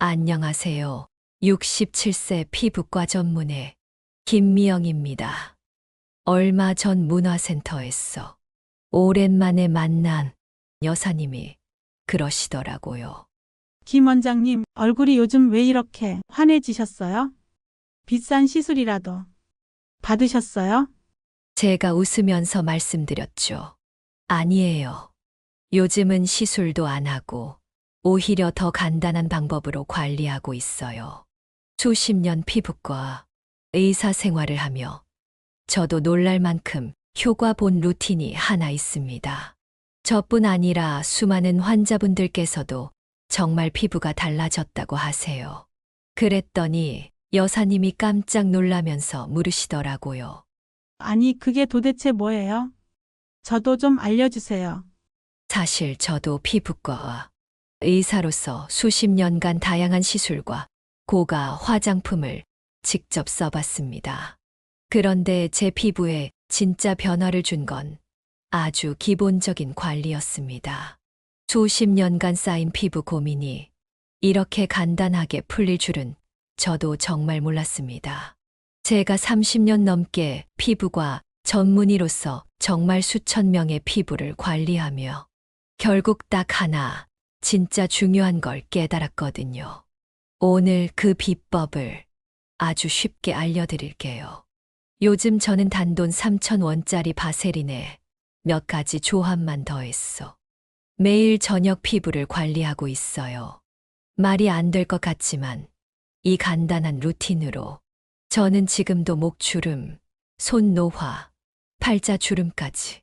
안녕하세요. 67세 피부과 전문의 김미영입니다. 얼마 전 문화센터에서 오랜만에 만난 여사님이 그러시더라고요. 김 원장님, 얼굴이 요즘 왜 이렇게 환해지셨어요? 비싼 시술이라도 받으셨어요? 제가 웃으면서 말씀드렸죠. 아니에요. 요즘은 시술도 안 하고 오히려 더 간단한 방법으로 관리하고 있어요. 수십 년 피부과 의사 생활을 하며 저도 놀랄 만큼 효과 본 루틴이 하나 있습니다. 저뿐 아니라 수많은 환자분들께서도 정말 피부가 달라졌다고 하세요. 그랬더니 여사님이 깜짝 놀라면서 물으시더라고요. 아니, 그게 도대체 뭐예요? 저도 좀 알려주세요. 사실 저도 피부과 의사로서 수십 년간 다양한 시술과 고가 화장품을 직접 써봤습니다. 그런데 제 피부에 진짜 변화를 준 건 아주 기본적인 관리였습니다. 수십 년간 쌓인 피부 고민이 이렇게 간단하게 풀릴 줄은 저도 정말 몰랐습니다. 제가 30년 넘게 피부과 전문의로서 정말 수천 명의 피부를 관리하며 결국 딱 하나 진짜 중요한 걸 깨달았거든요. 오늘 그 비법을 아주 쉽게 알려드릴게요. 요즘 저는 단돈 3,000원짜리 바세린에 몇 가지 조합만 더했어. 매일 저녁 피부를 관리하고 있어요. 말이 안 될 것 같지만 이 간단한 루틴으로 저는 지금도 목주름, 손 노화, 팔자 주름까지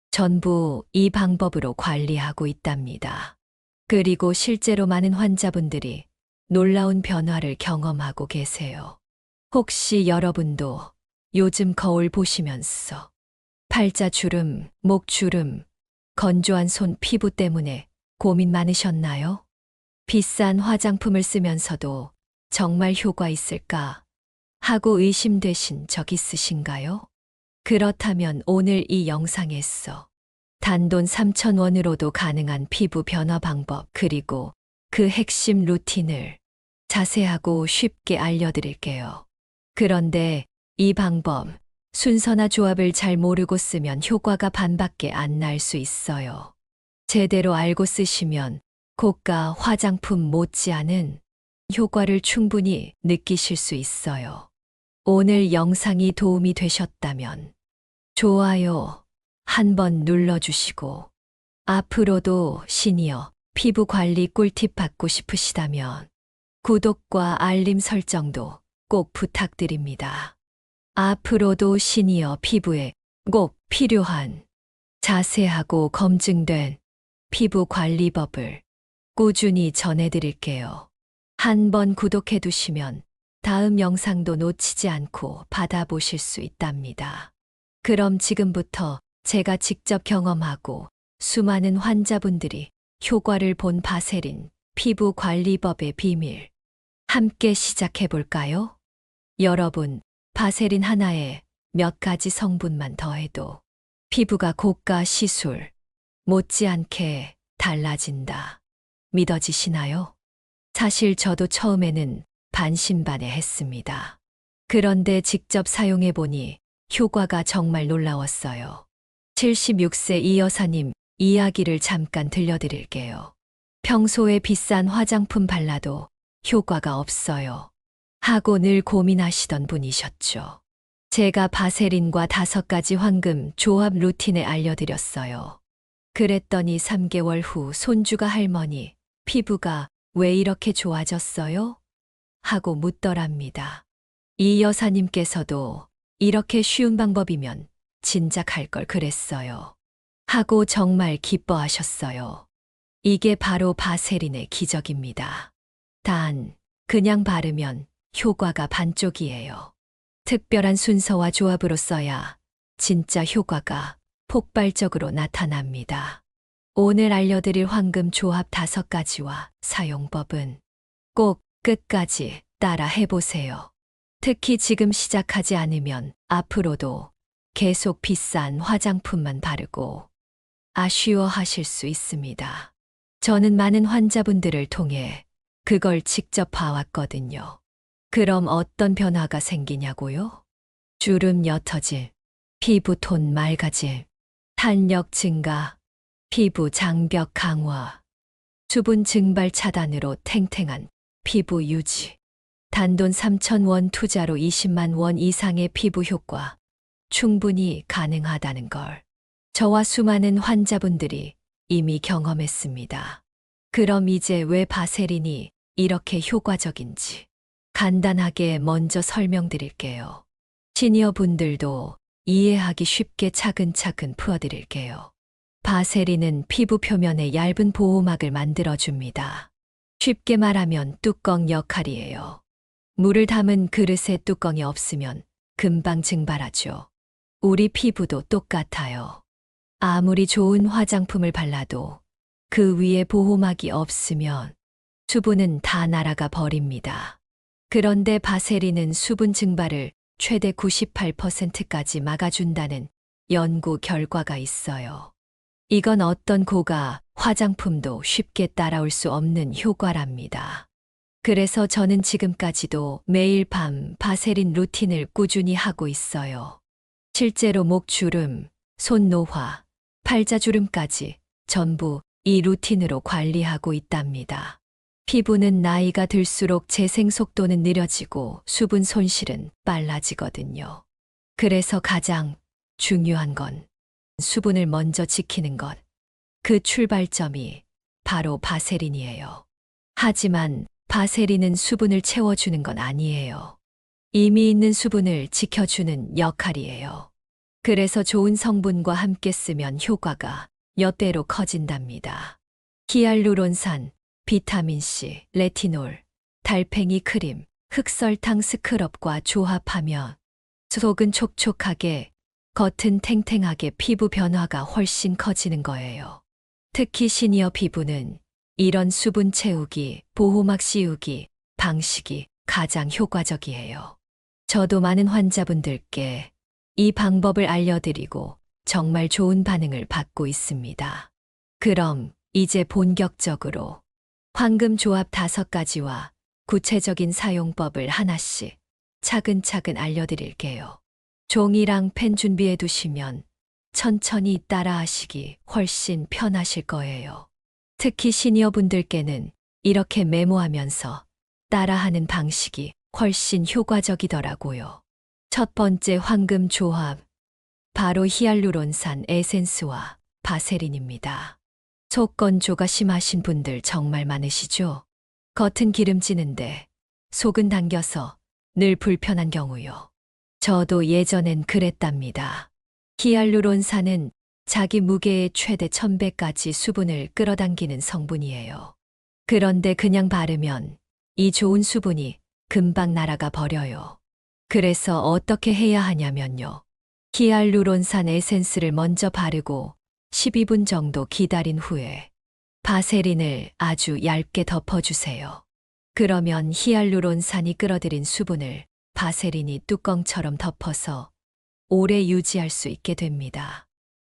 전부 이 방법으로 관리하고 있답니다. 그리고 실제로 많은 환자분들이 놀라운 변화를 경험하고 계세요. 혹시 여러분도 요즘 거울 보시면서 팔자 주름, 목 주름, 건조한 손 피부 때문에 고민 많으셨나요? 비싼 화장품을 쓰면서도 정말 효과 있을까 하고 의심되신 적 있으신가요? 그렇다면 오늘 이 영상에서 단돈 3,000원으로도 가능한 피부 변화 방법 그리고 그 핵심 루틴을 자세하고 쉽게 알려드릴게요. 그런데 이 방법, 순서나 조합을 잘 모르고 쓰면 효과가 반밖에 안 날 수 있어요. 제대로 알고 쓰시면 고가 화장품 못지않은 효과를 충분히 느끼실 수 있어요. 오늘 영상이 도움이 되셨다면 좋아요 한번 눌러주시고 앞으로도 시니어 피부 관리 꿀팁 받고 싶으시다면 구독과 알림 설정도 꼭 부탁드립니다. 앞으로도 시니어 피부에 꼭 필요한 자세하고 검증된 피부 관리법을 꾸준히 전해드릴게요. 한번 구독해 두시면 다음 영상도 놓치지 않고 받아보실 수 있답니다. 그럼 지금부터 제가 직접 경험하고 수많은 환자분들이 효과를 본 바세린 피부 관리법의 비밀 함께 시작해 볼까요? 여러분, 바세린 하나에 몇 가지 성분만 더해도 피부가 고가 시술 못지않게 달라진다. 믿어지시나요? 사실 저도 처음에는 반신반의했습니다. 그런데 직접 사용해 보니 효과가 정말 놀라웠어요. 76세 이 여사님 이야기를 잠깐 들려드릴게요. 평소에 비싼 화장품 발라도 효과가 없어요. 하고 늘 고민하시던 분이셨죠. 제가 바세린과 5가지 황금 조합 루틴을 알려드렸어요. 그랬더니 3개월 후 손주가 할머니, 피부가 왜 이렇게 좋아졌어요? 하고 묻더랍니다. 이 여사님께서도 이렇게 쉬운 방법이면 진작 할 걸 그랬어요. 하고 정말 기뻐하셨어요. 이게 바로 바세린의 기적입니다. 단, 그냥 바르면 효과가 반쪽이에요. 특별한 순서와 조합으로 써야 진짜 효과가 폭발적으로 나타납니다. 오늘 알려드릴 황금 조합 5가지와 사용법은 꼭 끝까지 따라 해보세요. 특히 지금 시작하지 않으면 앞으로도 계속 비싼 화장품만 바르고 아쉬워하실 수 있습니다. 저는 많은 환자분들을 통해 그걸 직접 봐왔거든요. 그럼 어떤 변화가 생기냐고요? 주름 옅어질, 피부톤 맑아질, 탄력 증가, 피부 장벽 강화, 수분 증발 차단으로 탱탱한 피부 유지. 단돈 3,000원 투자로 20만 원 이상의 피부 효과 충분히 가능하다는 걸 저와 수많은 환자분들이 이미 경험했습니다. 그럼 이제 왜 바세린이 이렇게 효과적인지 간단하게 먼저 설명드릴게요. 시니어 분들도 이해하기 쉽게 차근차근 풀어드릴게요. 바세린은 피부 표면에 얇은 보호막을 만들어줍니다. 쉽게 말하면 뚜껑 역할이에요. 물을 담은 그릇에 뚜껑이 없으면 금방 증발하죠. 우리 피부도 똑같아요. 아무리 좋은 화장품을 발라도 그 위에 보호막이 없으면 수분은 다 날아가 버립니다. 그런데 바세린은 수분 증발을 최대 98%까지 막아준다는 연구 결과가 있어요. 이건 어떤 고가 화장품도 쉽게 따라올 수 없는 효과랍니다. 그래서 저는 지금까지도 매일 밤 바세린 루틴을 꾸준히 하고 있어요. 실제로 목주름, 손노화, 팔자주름까지 전부 이 루틴으로 관리하고 있답니다. 피부는 나이가 들수록 재생 속도는 느려지고 수분 손실은 빨라지거든요. 그래서 가장 중요한 건 수분을 먼저 지키는 것. 그 출발점이 바로 바세린이에요. 하지만 바세린은 수분을 채워주는 건 아니에요. 이미 있는 수분을 지켜주는 역할이에요. 그래서 좋은 성분과 함께 쓰면 효과가 몇 배로 커진답니다. 히알루론산, 비타민C, 레티놀, 달팽이 크림, 흑설탕 스크럽과 조합하면 속은 촉촉하게, 겉은 탱탱하게 피부 변화가 훨씬 커지는 거예요. 특히 시니어 피부는 이런 수분 채우기, 보호막 씌우기 방식이 가장 효과적이에요. 저도 많은 환자분들께 이 방법을 알려드리고 정말 좋은 반응을 받고 있습니다. 그럼 이제 본격적으로 황금 조합 5가지와 구체적인 사용법을 하나씩 차근차근 알려드릴게요. 종이랑 펜 준비해 두시면 천천히 따라하시기 훨씬 편하실 거예요. 특히 시니어분들께는 이렇게 메모하면서 따라하는 방식이 훨씬 효과적이더라고요. 첫 번째 황금 조합, 바로 히알루론산 에센스와 바세린입니다. 속 건조가 심하신 분들 정말 많으시죠? 겉은 기름지는데 속은 당겨서 늘 불편한 경우요. 저도 예전엔 그랬답니다. 히알루론산은 자기 무게의 최대 1000배까지 수분을 끌어당기는 성분이에요. 그런데 그냥 바르면 이 좋은 수분이 금방 날아가 버려요. 그래서 어떻게 해야 하냐면요. 히알루론산 에센스를 먼저 바르고 12분 정도 기다린 후에 바세린을 아주 얇게 덮어주세요. 그러면 히알루론산이 끌어들인 수분을 바세린이 뚜껑처럼 덮어서 오래 유지할 수 있게 됩니다.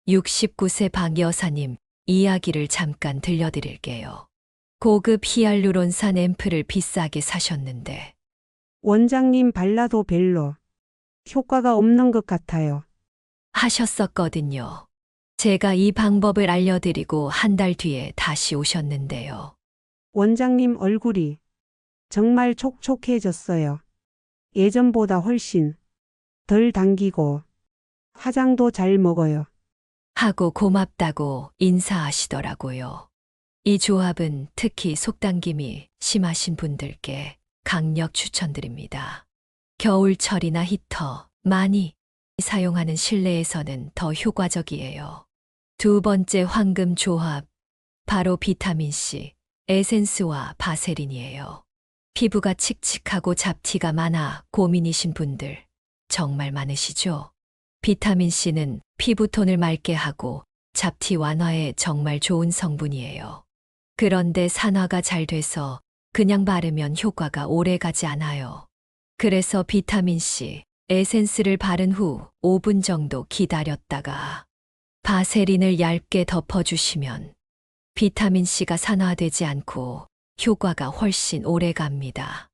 69세 박 여사님 이야기를 잠깐 들려드릴게요. 고급 히알루론산 앰플을 비싸게 사셨는데 원장님 발라도 별로 효과가 없는 것 같아요. 하셨었거든요. 제가 이 방법을 알려드리고 한 달 뒤에 다시 오셨는데요. 원장님 얼굴이 정말 촉촉해졌어요. 예전보다 훨씬 덜 당기고 화장도 잘 먹어요. 하고 고맙다고 인사하시더라고요. 이 조합은 특히 속당김이 심하신 분들께 강력 추천드립니다. 겨울철이나 히터 많이 사용하는 실내에서는 더 효과적이에요. 두 번째 황금 조합, 바로 비타민C, 에센스와 바세린이에요. 피부가 칙칙하고 잡티가 많아 고민이신 분들 정말 많으시죠? 비타민C는 피부톤을 맑게 하고 잡티 완화에 정말 좋은 성분이에요. 그런데 산화가 잘 돼서 그냥 바르면 효과가 오래 가지 않아요. 그래서 비타민C, 에센스를 바른 후 5분 정도 기다렸다가 바세린을 얇게 덮어주시면 비타민C가 산화되지 않고 효과가 훨씬 오래 갑니다.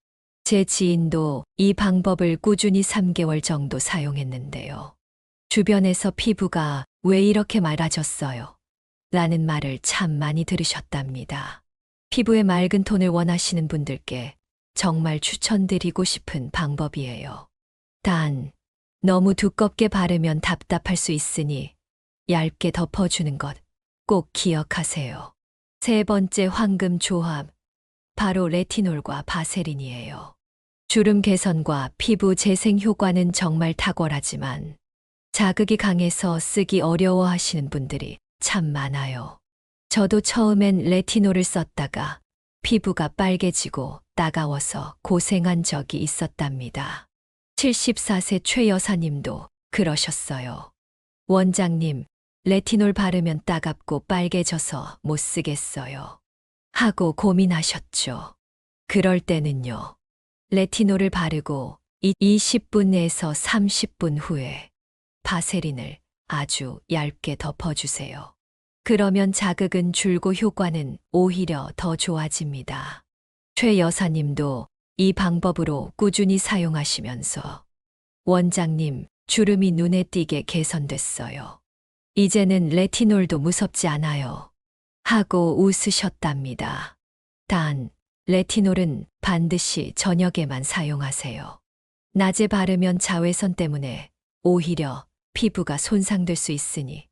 제 지인도 이 방법을 꾸준히 3개월 정도 사용했는데요. 주변에서 피부가 왜 이렇게 맑아졌어요? 라는 말을 참 많이 들으셨답니다. 피부의 맑은 톤을 원하시는 분들께 정말 추천드리고 싶은 방법이에요. 단, 너무 두껍게 바르면 답답할 수 있으니 얇게 덮어주는 것 꼭 기억하세요. 세 번째 황금 조합, 바로 레티놀과 바세린이에요. 주름 개선과 피부 재생 효과는 정말 탁월하지만 자극이 강해서 쓰기 어려워하시는 분들이 참 많아요. 저도 처음엔 레티놀을 썼다가 피부가 빨개지고 따가워서 고생한 적이 있었답니다. 74세 최 여사님도 그러셨어요. 원장님, 레티놀 바르면 따갑고 빨개져서 못 쓰겠어요. 하고 고민하셨죠. 그럴 때는요. 레티놀을 바르고 20분에서 30분 후에 바세린을 아주 얇게 덮어주세요. 그러면 자극은 줄고 효과는 오히려 더 좋아집니다. 최 여사님도 이 방법으로 꾸준히 사용하시면서 원장님, 주름이 눈에 띄게 개선됐어요. 이제는 레티놀도 무섭지 않아요. 하고 웃으셨답니다. 단, 레티놀은 반드시 저녁에만 사용하세요. 낮에 바르면 자외선 때문에 오히려 피부가 손상될 수 있으니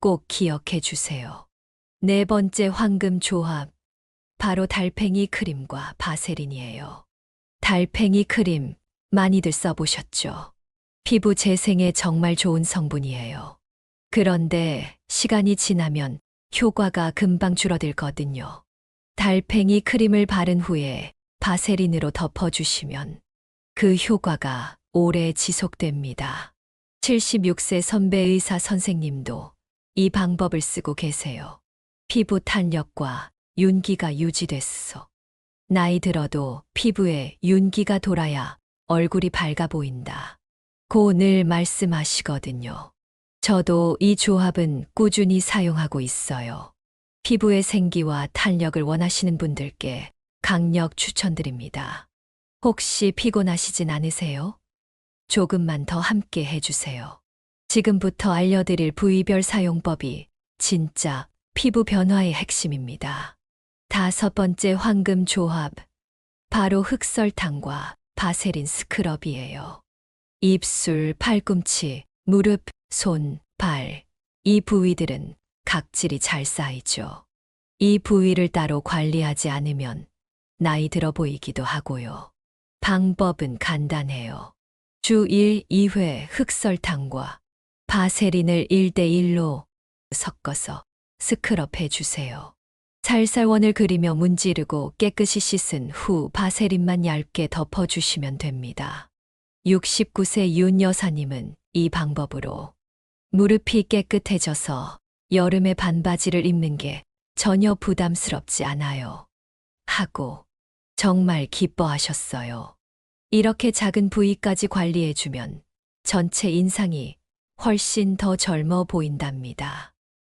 꼭 기억해 주세요. 네 번째 황금 조합, 바로 달팽이 크림과 바세린이에요. 달팽이 크림 많이들 써보셨죠? 피부 재생에 정말 좋은 성분이에요. 그런데 시간이 지나면 효과가 금방 줄어들거든요. 달팽이 크림을 바른 후에 바세린으로 덮어주시면 그 효과가 오래 지속됩니다. 76세 선배 의사 선생님도 이 방법을 쓰고 계세요. 피부 탄력과 윤기가 유지됐어. 나이 들어도 피부에 윤기가 돌아야 얼굴이 밝아 보인다. 고 늘 말씀하시거든요. 저도 이 조합은 꾸준히 사용하고 있어요. 피부의 생기와 탄력을 원하시는 분들께 강력 추천드립니다. 혹시 피곤하시진 않으세요? 조금만 더 함께 해주세요. 지금부터 알려드릴 부위별 사용법이 진짜 피부 변화의 핵심입니다. 다섯 번째 황금 조합, 바로 흑설탕과 바세린 스크럽이에요. 입술, 팔꿈치, 무릎, 손, 발, 이 부위들은 각질이 잘 쌓이죠. 이 부위를 따로 관리하지 않으면 나이 들어 보이기도 하고요. 방법은 간단해요. 주 1, 2회 흑설탕과 바세린을 1대1로 섞어서 스크럽 해주세요. 살살원을 그리며 문지르고 깨끗이 씻은 후 바세린만 얇게 덮어주시면 됩니다. 69세 윤 여사님은 이 방법으로 무릎이 깨끗해져서 여름에 반바지를 입는 게 전혀 부담스럽지 않아요. 하고 정말 기뻐하셨어요. 이렇게 작은 부위까지 관리해주면 전체 인상이 훨씬 더 젊어 보인답니다.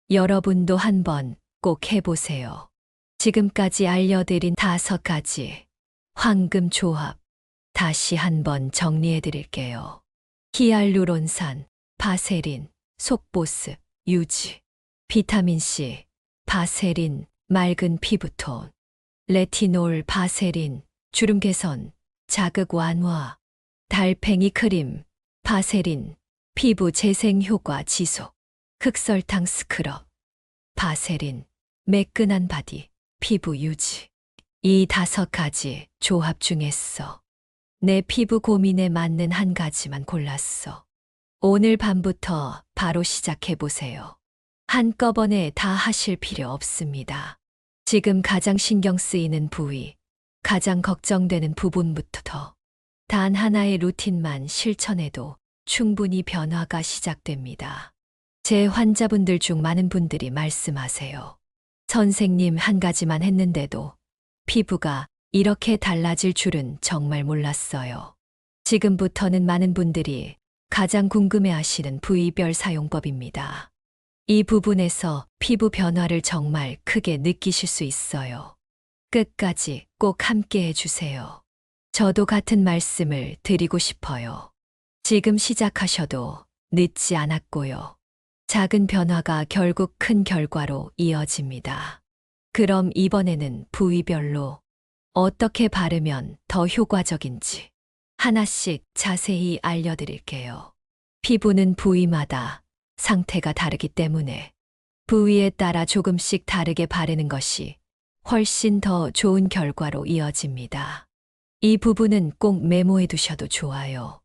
여러분도 한번 꼭 해보세요. 지금까지 알려드린 5가지 황금 조합 다시 한번 정리해 드릴게요. 히알루론산, 바세린, 속보습, 유지, 비타민C, 바세린, 맑은 피부톤, 레티놀, 바세린, 주름 개선, 자극 완화, 달팽이 크림, 바세린, 피부 재생 효과 지속, 흑설탕 스크럽, 바세린, 매끈한 바디, 피부 유지. 이 5가지 조합 중에서 내 피부 고민에 맞는 한 가지만 골랐어. 오늘 밤부터 바로 시작해보세요. 한꺼번에 다 하실 필요 없습니다. 지금 가장 신경 쓰이는 부위, 가장 걱정되는 부분부터 단 하나의 루틴만 실천해도 충분히 변화가 시작됩니다. 제 환자분들 중 많은 분들이 말씀하세요. 선생님, 한 가지만 했는데도 피부가 이렇게 달라질 줄은 정말 몰랐어요. 지금부터는 많은 분들이 가장 궁금해하시는 부위별 사용법입니다. 이 부분에서 피부 변화를 정말 크게 느끼실 수 있어요. 끝까지 꼭 함께 해주세요. 저도 같은 말씀을 드리고 싶어요. 지금 시작하셔도 늦지 않았고요. 작은 변화가 결국 큰 결과로 이어집니다. 그럼 이번에는 부위별로 어떻게 바르면 더 효과적인지 하나씩 자세히 알려드릴게요. 피부는 부위마다 상태가 다르기 때문에 부위에 따라 조금씩 다르게 바르는 것이 훨씬 더 좋은 결과로 이어집니다. 이 부분은 꼭 메모해 두셔도 좋아요.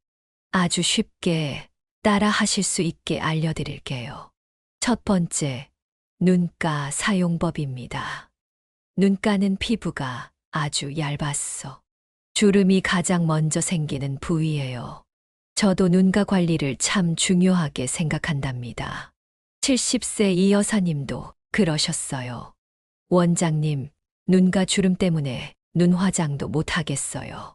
아주 쉽게 따라 하실 수 있게 알려드릴게요. 첫 번째, 눈가 사용법입니다. 눈가는 피부가 아주 얇았어. 주름이 가장 먼저 생기는 부위예요. 저도 눈가 관리를 참 중요하게 생각한답니다. 70세 이 여사님도 그러셨어요. 원장님, 눈가 주름 때문에 눈 화장도 못 하겠어요.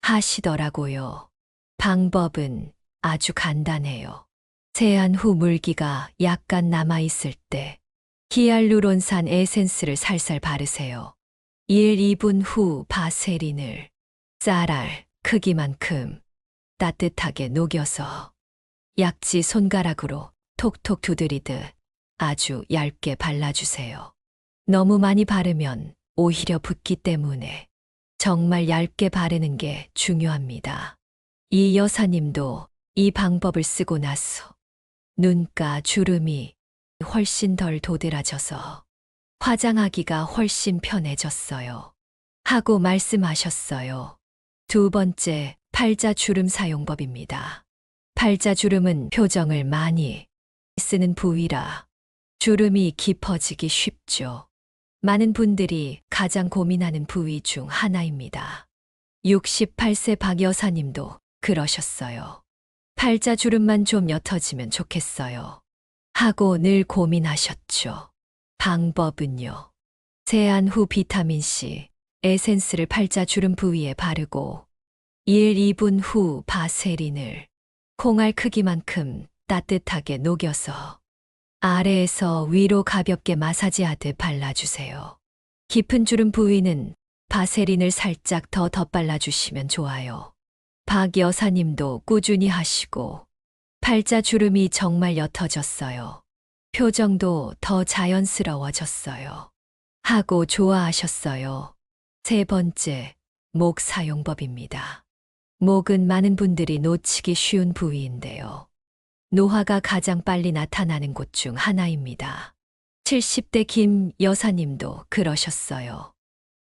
하시더라고요. 방법은 아주 간단해요. 세안 후 물기가 약간 남아있을 때 히알루론산 에센스를 살살 바르세요. 1, 2분 후 바세린을 쌀알 크기만큼 따뜻하게 녹여서 약지 손가락으로 톡톡 두드리듯 아주 얇게 발라주세요. 너무 많이 바르면 오히려 붓기 때문에 정말 얇게 바르는 게 중요합니다. 이 여사님도 이 방법을 쓰고 나서 눈가 주름이 훨씬 덜 도드라져서 화장하기가 훨씬 편해졌어요. 하고 말씀하셨어요. 두 번째, 팔자주름 사용법입니다. 팔자주름은 표정을 많이 쓰는 부위라 주름이 깊어지기 쉽죠. 많은 분들이 가장 고민하는 부위 중 하나입니다. 68세 박 여사님도 그러셨어요. 팔자주름만 좀 옅어지면 좋겠어요. 하고 늘 고민하셨죠. 방법은요. 세안 후 비타민C 에센스를 팔자주름 부위에 바르고 1, 2분 후 바세린을 콩알 크기만큼 따뜻하게 녹여서 아래에서 위로 가볍게 마사지하듯 발라주세요. 깊은 주름 부위는 바세린을 살짝 더 덧발라주시면 좋아요. 박 여사님도 꾸준히 하시고 팔자주름이 정말 옅어졌어요. 표정도 더 자연스러워졌어요. 하고 좋아하셨어요. 세 번째, 목 사용법입니다. 목은 많은 분들이 놓치기 쉬운 부위인데요. 노화가 가장 빨리 나타나는 곳 중 하나입니다. 70대 김 여사님도 그러셨어요.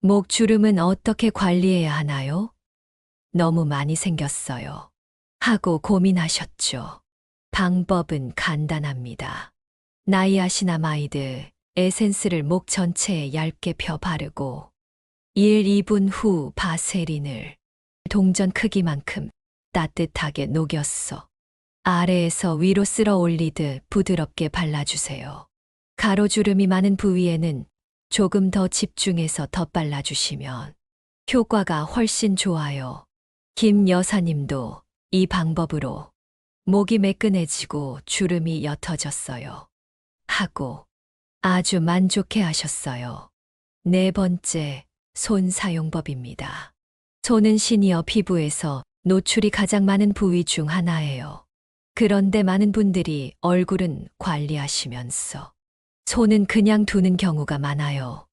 목 주름은 어떻게 관리해야 하나요? 너무 많이 생겼어요. 하고 고민하셨죠. 방법은 간단합니다. 나이아시나마이드 에센스를 목 전체에 얇게 펴 바르고 1, 2분 후 바세린을 동전 크기만큼 따뜻하게 녹였어. 아래에서 위로 쓸어 올리듯 부드럽게 발라주세요. 가로주름이 많은 부위에는 조금 더 집중해서 덧발라주시면 효과가 훨씬 좋아요. 김 여사님도 이 방법으로 목이 매끈해지고 주름이 옅어졌어요. 하고 아주 만족해 하셨어요. 네 번째, 손 사용법입니다. 손은 시니어 피부에서 노출이 가장 많은 부위 중 하나예요. 그런데 많은 분들이 얼굴은 관리하시면서 손은 그냥 두는 경우가 많아요.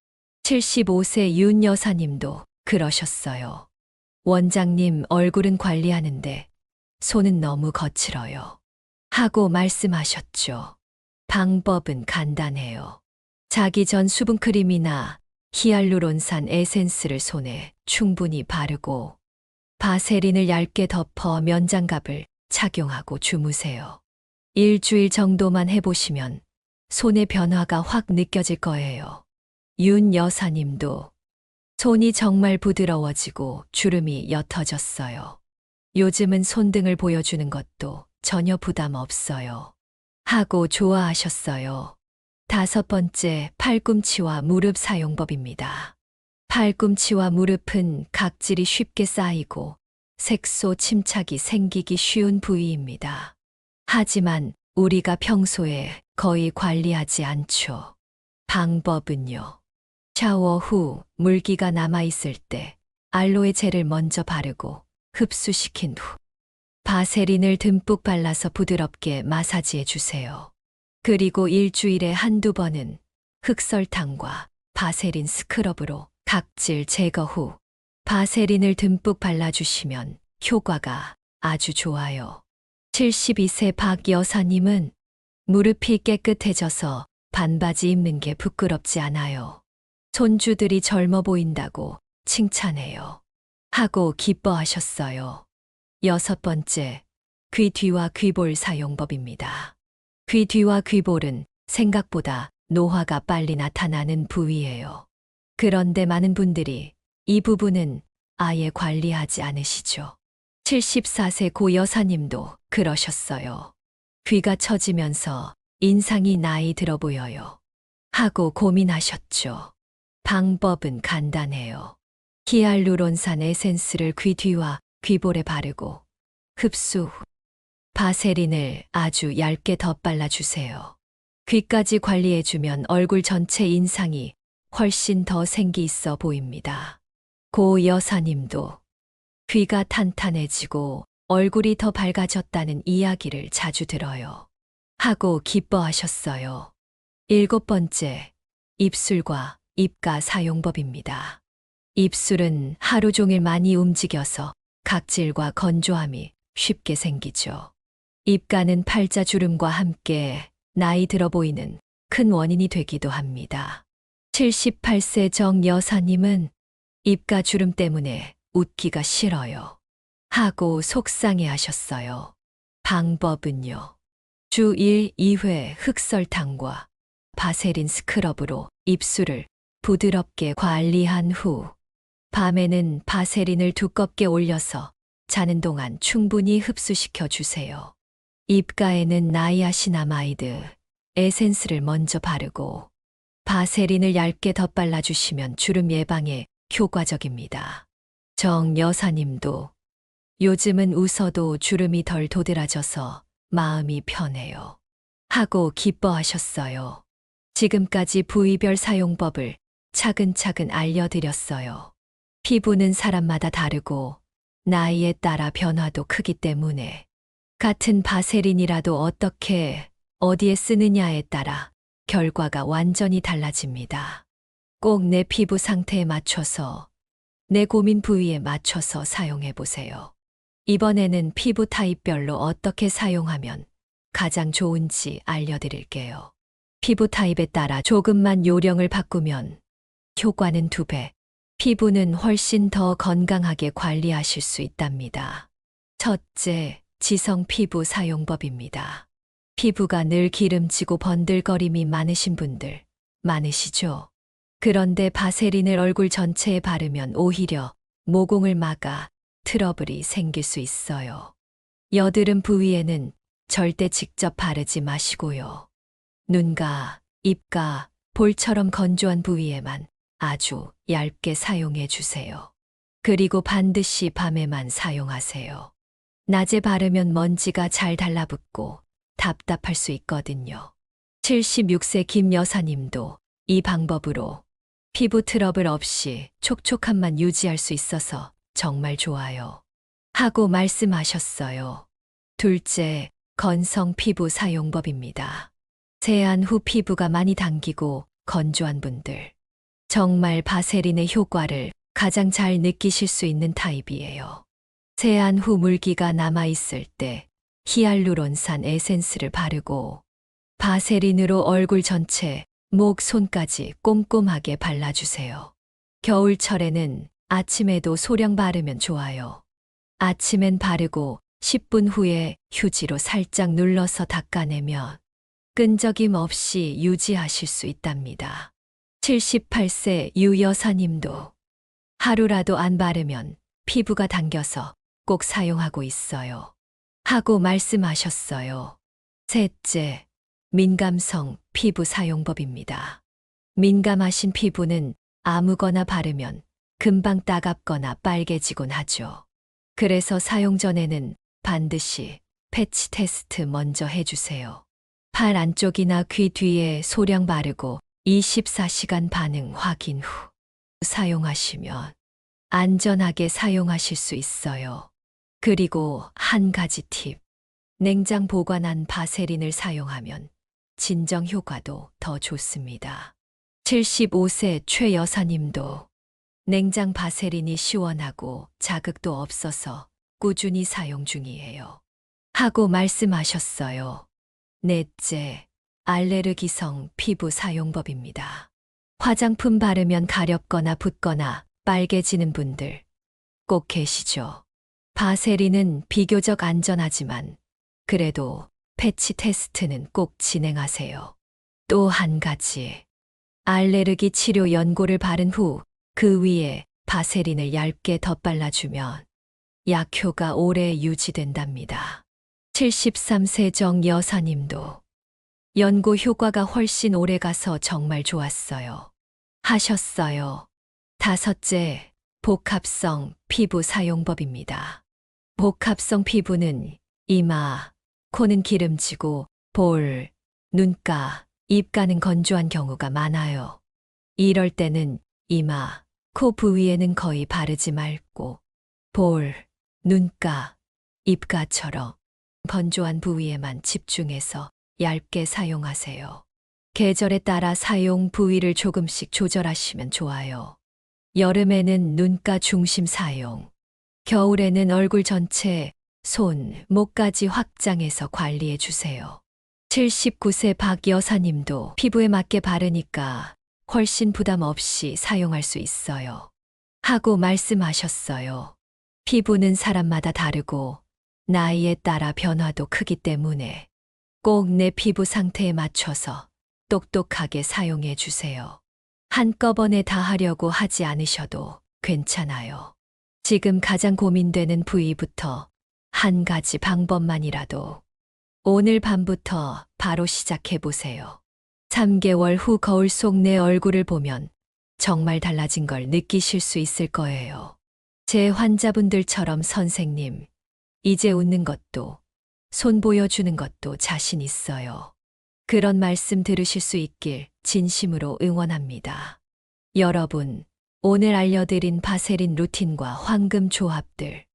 75세 윤 여사님도 그러셨어요. 원장님, 얼굴은 관리하는데 손은 너무 거칠어요. 하고 말씀하셨죠. 방법은 간단해요. 자기 전 수분크림이나 히알루론산 에센스를 손에 충분히 바르고 바세린을 얇게 덮어 면장갑을 착용하고 주무세요. 일주일 정도만 해보시면 손의 변화가 확 느껴질 거예요. 윤 여사님도 손이 정말 부드러워지고 주름이 옅어졌어요. 요즘은 손등을 보여주는 것도 전혀 부담 없어요. 하고 좋아하셨어요. 다섯 번째, 팔꿈치와 무릎 사용법입니다. 팔꿈치와 무릎은 각질이 쉽게 쌓이고 색소 침착이 생기기 쉬운 부위입니다. 하지만 우리가 평소에 거의 관리하지 않죠. 방법은요. 샤워 후 물기가 남아있을 때 알로에 젤을 먼저 바르고 흡수시킨 후 바세린을 듬뿍 발라서 부드럽게 마사지해 주세요. 그리고 일주일에 한두 번은 흑설탕과 바세린 스크럽으로 각질 제거 후 바세린을 듬뿍 발라주시면 효과가 아주 좋아요. 72세 박 여사님은 무릎이 깨끗해져서 반바지 입는 게 부끄럽지 않아요. 손주들이 젊어 보인다고 칭찬해요. 하고 기뻐하셨어요. 6번째, 귀 뒤와 귀볼 사용법입니다. 귀 뒤와 귀볼은 생각보다 노화가 빨리 나타나는 부위예요. 그런데 많은 분들이 이 부분은 아예 관리하지 않으시죠. 74세 고 여사님도 그러셨어요. 귀가 처지면서 인상이 나이 들어 보여요. 하고 고민하셨죠. 방법은 간단해요. 히알루론산 에센스를 귀 뒤와 귀볼에 바르고 흡수 후 바세린을 아주 얇게 덧발라 주세요. 귀까지 관리해주면 얼굴 전체 인상이 훨씬 더 생기 있어 보입니다. 고 여사님도 귀가 탄탄해지고 얼굴이 더 밝아졌다는 이야기를 자주 들어요. 하고 기뻐하셨어요. 7번째, 입술과 입가 사용법입니다. 입술은 하루 종일 많이 움직여서 각질과 건조함이 쉽게 생기죠. 입가는 팔자주름과 함께 나이 들어 보이는 큰 원인이 되기도 합니다. 78세 정 여사님은 입가 주름 때문에 웃기가 싫어요. 하고 속상해 하셨어요. 방법은요. 주 1, 2회 흑설탕과 바세린 스크럽으로 입술을 부드럽게 관리한 후 밤에는 바세린을 두껍게 올려서 자는 동안 충분히 흡수시켜 주세요. 입가에는 나이아시나마이드 에센스를 먼저 바르고 바세린을 얇게 덧발라 주시면 주름 예방에 효과적입니다. 정 여사님도 요즘은 웃어도 주름이 덜 도드라져서 마음이 편해요. 하고 기뻐하셨어요. 지금까지 부위별 사용법을 차근차근 알려드렸어요. 피부는 사람마다 다르고 나이에 따라 변화도 크기 때문에 같은 바세린이라도 어떻게 어디에 쓰느냐에 따라 결과가 완전히 달라집니다. 꼭 내 피부 상태에 맞춰서 내 고민 부위에 맞춰서 사용해 보세요. 이번에는 피부 타입별로 어떻게 사용하면 가장 좋은지 알려드릴게요. 피부 타입에 따라 조금만 요령을 바꾸면 효과는 2배, 피부는 훨씬 더 건강하게 관리하실 수 있답니다. 첫째, 지성 피부 사용법입니다. 피부가 늘 기름지고 번들거림이 많으신 분들 많으시죠? 그런데 바세린을 얼굴 전체에 바르면 오히려 모공을 막아 트러블이 생길 수 있어요. 여드름 부위에는 절대 직접 바르지 마시고요. 눈가, 입가, 볼처럼 건조한 부위에만 아주 얇게 사용해 주세요. 그리고 반드시 밤에만 사용하세요. 낮에 바르면 먼지가 잘 달라붙고 답답할 수 있거든요. 76세 김 여사님도 이 방법으로 피부 트러블 없이 촉촉함만 유지할 수 있어서 정말 좋아요. 하고 말씀하셨어요. 둘째, 건성 피부 사용법입니다. 세안 후 피부가 많이 당기고 건조한 분들. 정말 바세린의 효과를 가장 잘 느끼실 수 있는 타입이에요. 세안 후 물기가 남아있을 때 히알루론산 에센스를 바르고 바세린으로 얼굴 전체, 목, 손까지 꼼꼼하게 발라주세요. 겨울철에는 아침에도 소량 바르면 좋아요. 아침엔 바르고 10분 후에 휴지로 살짝 눌러서 닦아내면 끈적임 없이 유지하실 수 있답니다. 78세 유 여사님도 하루라도 안 바르면 피부가 당겨서 꼭 사용하고 있어요. 하고 말씀하셨어요. 셋째, 민감성 피부 사용법입니다. 민감하신 피부는 아무거나 바르면 금방 따갑거나 빨개지곤 하죠. 그래서 사용 전에는 반드시 패치 테스트 먼저 해주세요. 팔 안쪽이나 귀 뒤에 소량 바르고 24시간 반응 확인 후 사용하시면 안전하게 사용하실 수 있어요. 그리고 한 가지 팁. 냉장 보관한 바세린을 사용하면 진정 효과도 더 좋습니다. 75세 최 여사님도 냉장 바세린이 시원하고 자극도 없어서 꾸준히 사용 중이에요. 하고 말씀하셨어요. 넷째, 알레르기성 피부 사용법입니다. 화장품 바르면 가렵거나 붓거나 빨개지는 분들 꼭 계시죠? 바세린은 비교적 안전하지만 그래도 패치 테스트는 꼭 진행하세요. 또 한 가지, 알레르기 치료 연고를 바른 후 그 위에 바세린을 얇게 덧발라주면 약효가 오래 유지된답니다. 73세 정 여사님도 연고 효과가 훨씬 오래 가서 정말 좋았어요. 하셨어요. 다섯째, 복합성 피부 사용법입니다. 복합성 피부는 이마, 코는 기름지고 볼, 눈가, 입가는 건조한 경우가 많아요. 이럴 때는 이마, 코 부위에는 거의 바르지 말고 볼, 눈가, 입가처럼 건조한 부위에만 집중해서 얇게 사용하세요. 계절에 따라 사용 부위를 조금씩 조절하시면 좋아요. 여름에는 눈가 중심 사용, 겨울에는 얼굴 전체, 손, 목까지 확장해서 관리해 주세요. 79세 박 여사님도 피부에 맞게 바르니까 훨씬 부담 없이 사용할 수 있어요. 하고 말씀하셨어요. 피부는 사람마다 다르고 나이에 따라 변화도 크기 때문에 꼭 내 피부 상태에 맞춰서 똑똑하게 사용해 주세요. 한꺼번에 다 하려고 하지 않으셔도 괜찮아요. 지금 가장 고민되는 부위부터 한 가지 방법만이라도 오늘 밤부터 바로 시작해 보세요. 3개월 후 거울 속 내 얼굴을 보면 정말 달라진 걸 느끼실 수 있을 거예요. 제 환자분들처럼 선생님, 이제 웃는 것도, 손 보여주는 것도 자신 있어요. 그런 말씀 들으실 수 있길 진심으로 응원합니다. 여러분, 오늘 알려드린 바세린 루틴과 황금 조합들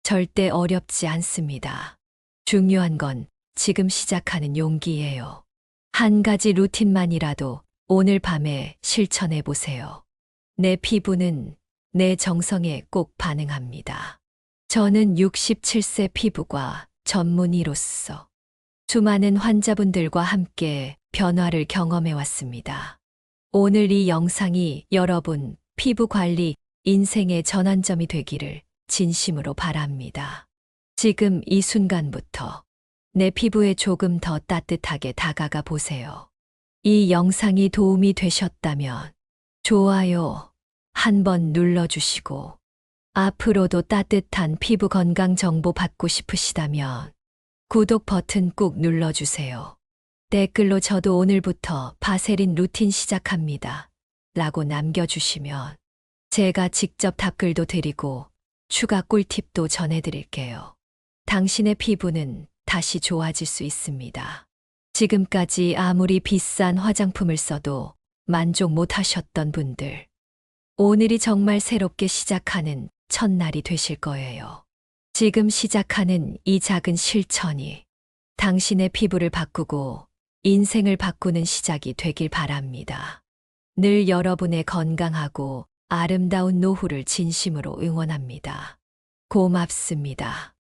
절대 어렵지 않습니다. 중요한 건 지금 시작하는 용기예요. 한 가지 루틴만이라도 오늘 밤에 실천해 보세요. 내 피부는 내 정성에 꼭 반응합니다. 저는 67세 피부과 전문의로서 수많은 환자분들과 함께 변화를 경험해 왔습니다. 오늘 이 영상이 여러분 피부 관리 인생의 전환점이 되기를 진심으로 바랍니다. 지금 이 순간부터 내 피부에 조금 더 따뜻하게 다가가 보세요. 이 영상이 도움이 되셨다면 좋아요 한번 눌러주시고 앞으로도 따뜻한 피부 건강 정보 받고 싶으시다면 구독 버튼 꾹 눌러주세요. 댓글로 저도 오늘부터 바세린 루틴 시작합니다. 라고 남겨주시면 제가 직접 답글도 드리고 추가 꿀팁도 전해드릴게요. 당신의 피부는 다시 좋아질 수 있습니다. 지금까지 아무리 비싼 화장품을 써도 만족 못 하셨던 분들, 오늘이 정말 새롭게 시작하는 첫날이 되실 거예요. 지금 시작하는 이 작은 실천이 당신의 피부를 바꾸고 인생을 바꾸는 시작이 되길 바랍니다. 늘 여러분의 건강하고 아름다운 노후를 진심으로 응원합니다. 고맙습니다.